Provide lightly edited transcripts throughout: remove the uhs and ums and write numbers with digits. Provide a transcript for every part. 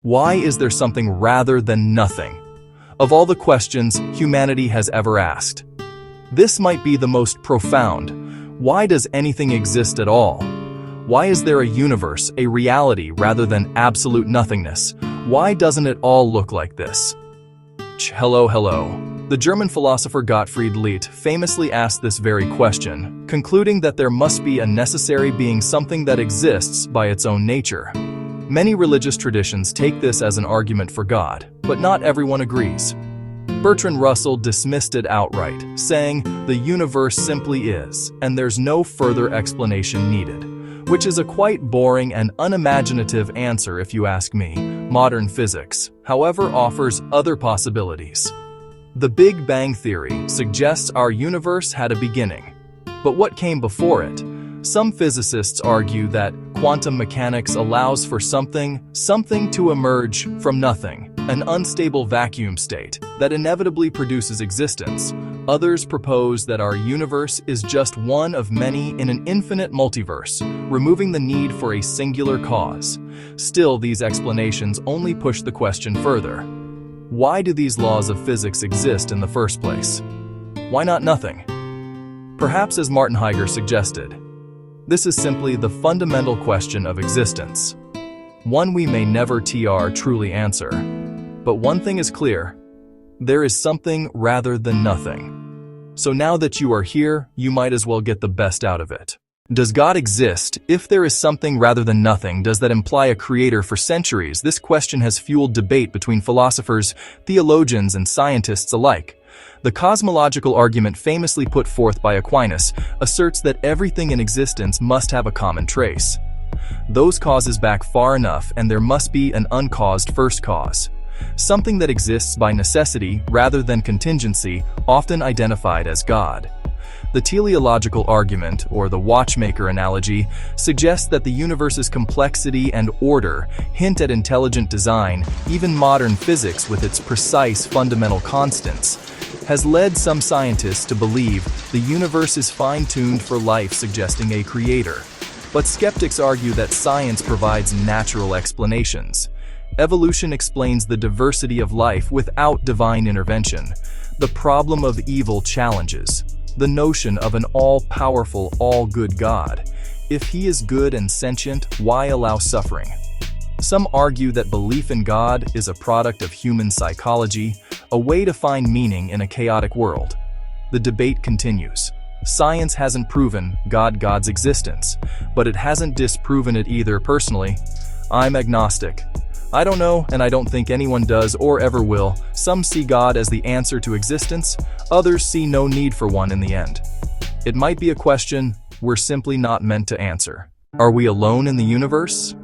Why is there something rather than nothing? Of all the questions humanity has ever asked, this might be the most profound. Why does anything exist at all? Why is there a universe, a reality, rather than absolute nothingness? Why doesn't it all look like this? Hello. The German philosopher Gottfried Leet famously asked this very question, concluding that there must be a necessary being, something that exists by its own nature. Many religious traditions take this as an argument for God, but not everyone agrees. Bertrand Russell dismissed it outright, saying, "The universe simply is, and there's no further explanation needed," which is a quite boring and unimaginative answer if you ask me. Modern physics, however, offers other possibilities. The Big Bang Theory suggests our universe had a beginning. But what came before it? Some physicists argue that quantum mechanics allows for something to emerge from nothing, an unstable vacuum state that inevitably produces existence. Others propose that our universe is just one of many in an infinite multiverse, removing the need for a singular cause. Still, these explanations only push the question further. Why do these laws of physics exist in the first place? Why not nothing? Perhaps, as Martin Heidegger suggested, this is simply the fundamental question of existence. One we may never truly answer. But one thing is clear: there is something rather than nothing. So now that you are here, you might as well get the best out of it. Does God exist? If there is something rather than nothing, does that imply a creator? For centuries, this question has fueled debate between philosophers, theologians, and scientists alike. The cosmological argument, famously put forth by Aquinas, asserts that everything in existence must have a common trace. Those causes back far enough, and there must be an uncaused first cause. Something that exists by necessity rather than contingency, often identified as God. The teleological argument, or the watchmaker analogy, suggests that the universe's complexity and order hint at intelligent design. Even modern physics, with its precise fundamental constants, has led some scientists to believe the universe is fine-tuned for life, suggesting a creator. But skeptics argue that science provides natural explanations. Evolution explains the diversity of life without divine intervention. The problem of evil challenges the notion of an all-powerful, all-good God. If he is good and sentient, why allow suffering? Some argue that belief in God is a product of human psychology, a way to find meaning in a chaotic world. The debate continues. Science hasn't proven God's existence, but it hasn't disproven it either. Personally, I'm agnostic. I don't know, and I don't think anyone does or ever will. Some see God as the answer to existence, others see no need for one in the end. It might be a question we're simply not meant to answer. Are we alone in the universe?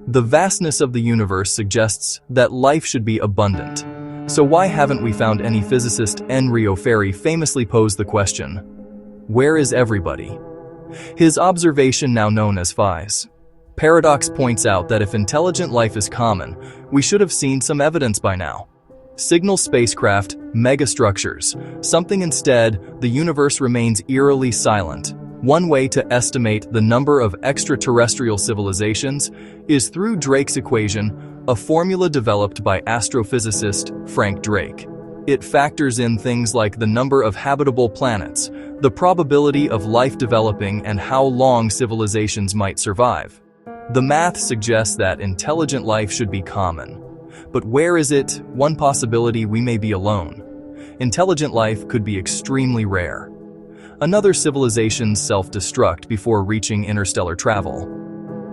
The vastness of the universe suggests that life should be abundant. So why haven't we found any? Physicist Enrio Ferri famously posed the question, where is everybody? His observation, now known as Phi's paradox, points out that if intelligent life is common, we should have seen some evidence by now. Signal spacecraft, megastructures, something. Instead, the universe remains eerily silent. One way to estimate the number of extraterrestrial civilizations is through Drake's equation, a formula developed by astrophysicist Frank Drake. It factors in things like the number of habitable planets, the probability of life developing, and how long civilizations might survive. The math suggests that intelligent life should be common. But where is it? One possibility: we may be alone. Intelligent life could be extremely rare. Another civilizations self-destruct before reaching interstellar travel.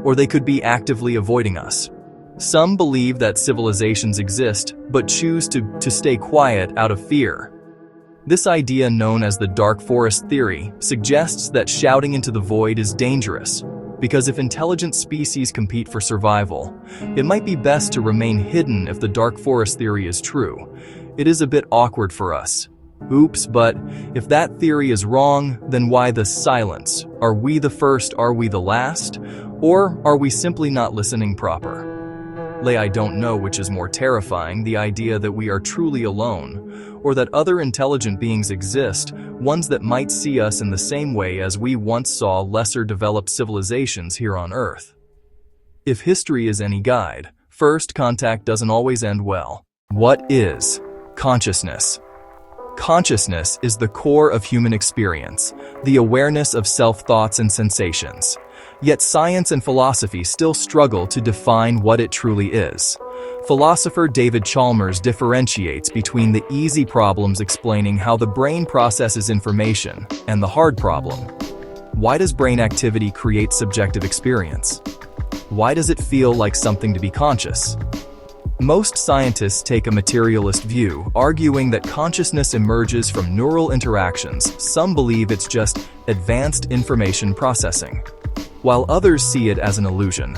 Or they could be actively avoiding us. Some believe that civilizations exist, but choose to stay quiet out of fear. This idea, known as the dark forest theory, suggests that shouting into the void is dangerous. Because if intelligent species compete for survival, it might be best to remain hidden. If the dark forest theory is true, it is a bit awkward for us. Oops, but if that theory is wrong, then why the silence? Are we the first? Are we the last? Or are we simply not listening proper? I don't know which is more terrifying, the idea that we are truly alone, or that other intelligent beings exist, ones that might see us in the same way as we once saw lesser developed civilizations here on Earth. If history is any guide, First contact doesn't always end well. What is consciousness? Consciousness is the core of human experience, the awareness of self-thoughts and sensations. Yet science and philosophy still struggle to define what it truly is. Philosopher David Chalmers differentiates between the easy problems explaining how the brain processes information and the hard problem. Why does brain activity create subjective experience? Why does it feel like something to be conscious? Most scientists take a materialist view, arguing that consciousness emerges from neural interactions. Some believe it's just advanced information processing, while others see it as an illusion.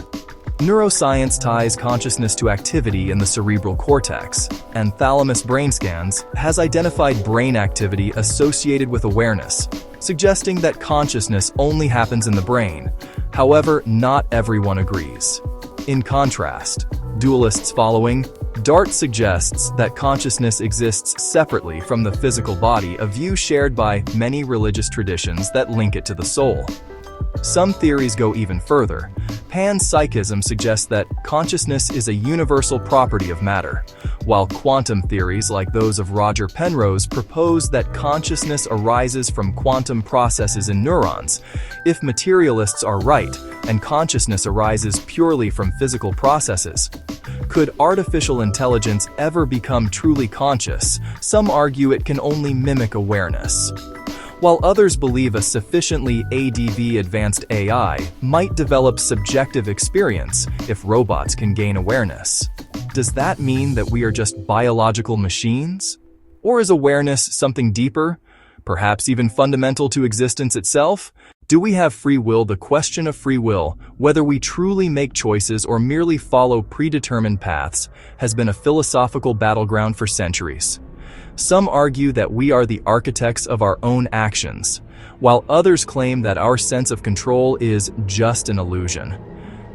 Neuroscience ties consciousness to activity in the cerebral cortex, and thalamus brain scans has identified brain activity associated with awareness, suggesting that consciousness only happens in the brain. However, not everyone agrees. In contrast, dualists following, Dart suggests that consciousness exists separately from the physical body, a view shared by many religious traditions that link it to the soul. Some theories go even further. Panpsychism suggests that consciousness is a universal property of matter, while quantum theories like those of Roger Penrose propose that consciousness arises from quantum processes in neurons. If materialists are right, and consciousness arises purely from physical processes, could artificial intelligence ever become truly conscious? Some argue it can only mimic awareness, while others believe a sufficiently advanced AI might develop subjective experience if robots can gain awareness. Does that mean that we are just biological machines? Or is awareness something deeper, perhaps even fundamental to existence itself? Do we have free will? The question of free will, whether we truly make choices or merely follow predetermined paths, has been a philosophical battleground for centuries. Some argue that we are the architects of our own actions, while others claim that our sense of control is just an illusion.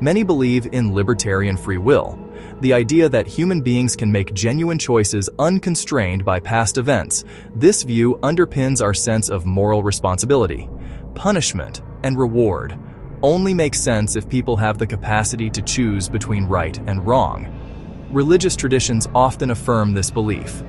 Many believe in libertarian free will, the idea that human beings can make genuine choices unconstrained by past events. This view underpins our sense of moral responsibility. Punishment and reward only make sense if people have the capacity to choose between right and wrong. Religious traditions often affirm this belief.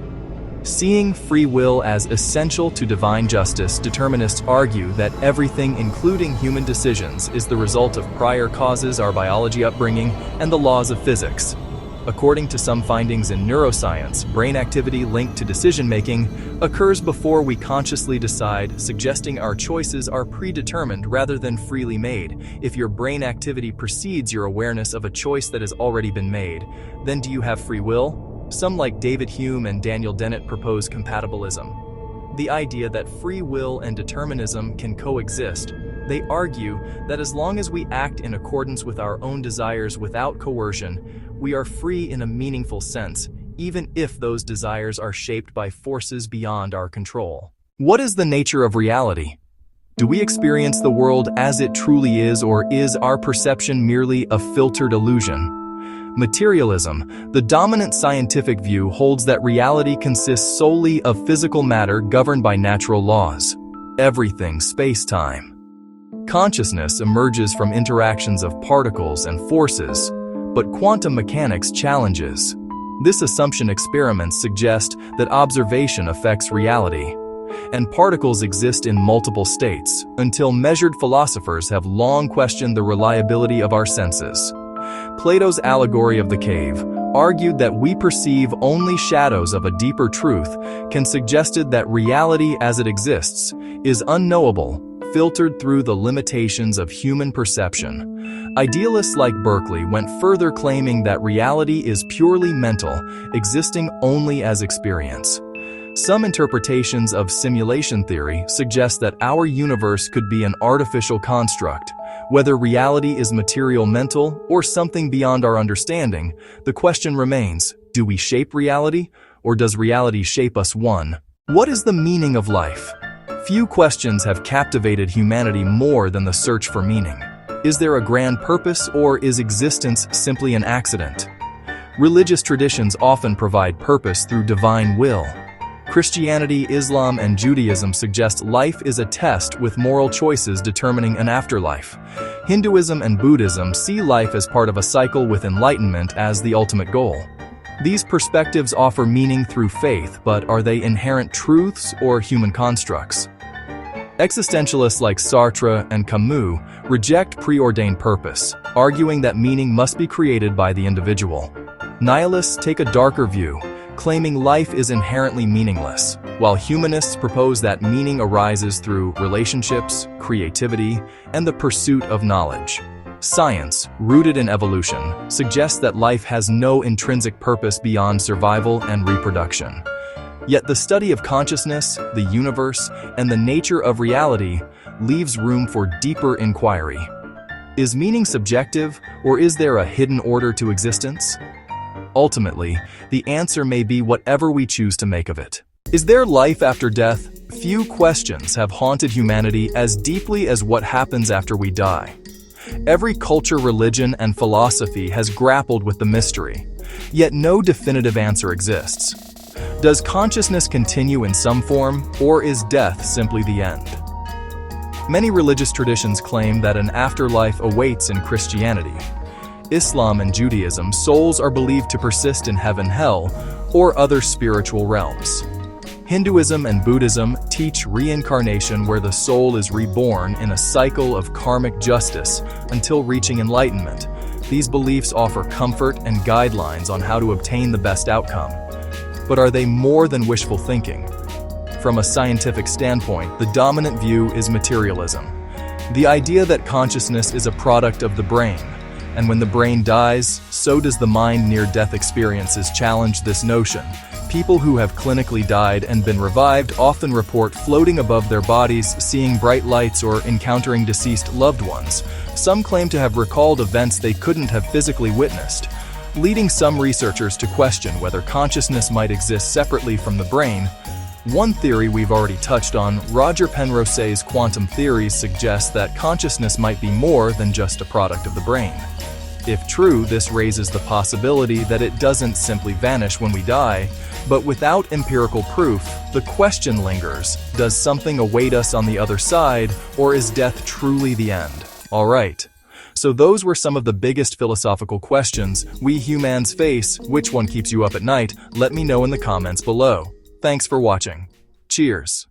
Seeing free will as essential to divine justice, determinists argue that everything, including human decisions, is the result of prior causes, our biology, upbringing, and the laws of physics. According to some findings in neuroscience, brain activity linked to decision-making occurs before we consciously decide, suggesting our choices are predetermined rather than freely made. If your brain activity precedes your awareness of a choice that has already been made, then do you have free will? Some, like David Hume and Daniel Dennett, propose compatibilism, the idea that free will and determinism can coexist. They argue that as long as we act in accordance with our own desires without coercion, we are free in a meaningful sense, even if those desires are shaped by forces beyond our control. What is the nature of reality? Do we experience the world as it truly is, or is our perception merely a filtered illusion? Materialism, the dominant scientific view, holds that reality consists solely of physical matter governed by natural laws. Everything space-time. Consciousness emerges from interactions of particles and forces, but quantum mechanics challenges this assumption. Experiments suggest that observation affects reality, and particles exist in multiple states, until measured philosophers have long questioned the reliability of our senses. Plato's allegory of the cave argued that we perceive only shadows of a deeper truth, can suggested that reality as it exists is unknowable, filtered through the limitations of human perception. Idealists like Berkeley went further, claiming that reality is purely mental, existing only as experience. Some interpretations of simulation theory suggest that our universe could be an artificial construct. Whether reality is material, mental, or something beyond our understanding, the question remains, do we shape reality, or does reality shape us? What is the meaning of life? Few questions have captivated humanity more than the search for meaning. Is there a grand purpose, or is existence simply an accident? Religious traditions often provide purpose through divine will. Christianity, Islam, and Judaism suggest life is a test with moral choices determining an afterlife. Hinduism and Buddhism see life as part of a cycle with enlightenment as the ultimate goal. These perspectives offer meaning through faith, but are they inherent truths or human constructs? Existentialists like Sartre and Camus reject preordained purpose, arguing that meaning must be created by the individual. Nihilists take a darker view, claiming life is inherently meaningless, while humanists propose that meaning arises through relationships, creativity, and the pursuit of knowledge. Science, rooted in evolution, suggests that life has no intrinsic purpose beyond survival and reproduction. Yet the study of consciousness, the universe, and the nature of reality leaves room for deeper inquiry. Is meaning subjective, or is there a hidden order to existence? Ultimately, the answer may be whatever we choose to make of it. Is there life after death? Few questions have haunted humanity as deeply as what happens after we die. Every culture, religion, and philosophy has grappled with the mystery, yet no definitive answer exists. Does consciousness continue in some form, or is death simply the end? Many religious traditions claim that an afterlife awaits in Christianity. Islam and Judaism, souls are believed to persist in heaven, hell, or other spiritual realms. Hinduism and Buddhism teach reincarnation, where the soul is reborn in a cycle of karmic justice until reaching enlightenment. These beliefs offer comfort and guidelines on how to obtain the best outcome. But are they more than wishful thinking? From a scientific standpoint, the dominant view is materialism. The idea that consciousness is a product of the brain, and when the brain dies, so does the mind. Near-death experiences challenge this notion. People who have clinically died and been revived often report floating above their bodies, seeing bright lights, or encountering deceased loved ones. Some claim to have recalled events they couldn't have physically witnessed, leading some researchers to question whether consciousness might exist separately from the brain. One theory we've already touched on, Roger Penrose's quantum theories, suggests that consciousness might be more than just a product of the brain. If true, this raises the possibility that it doesn't simply vanish when we die, but without empirical proof, the question lingers: does something await us on the other side, or is death truly the end? Alright, so those were some of the biggest philosophical questions we humans face. Which one keeps you up at night? Let me know in the comments below. Thanks for watching. Cheers.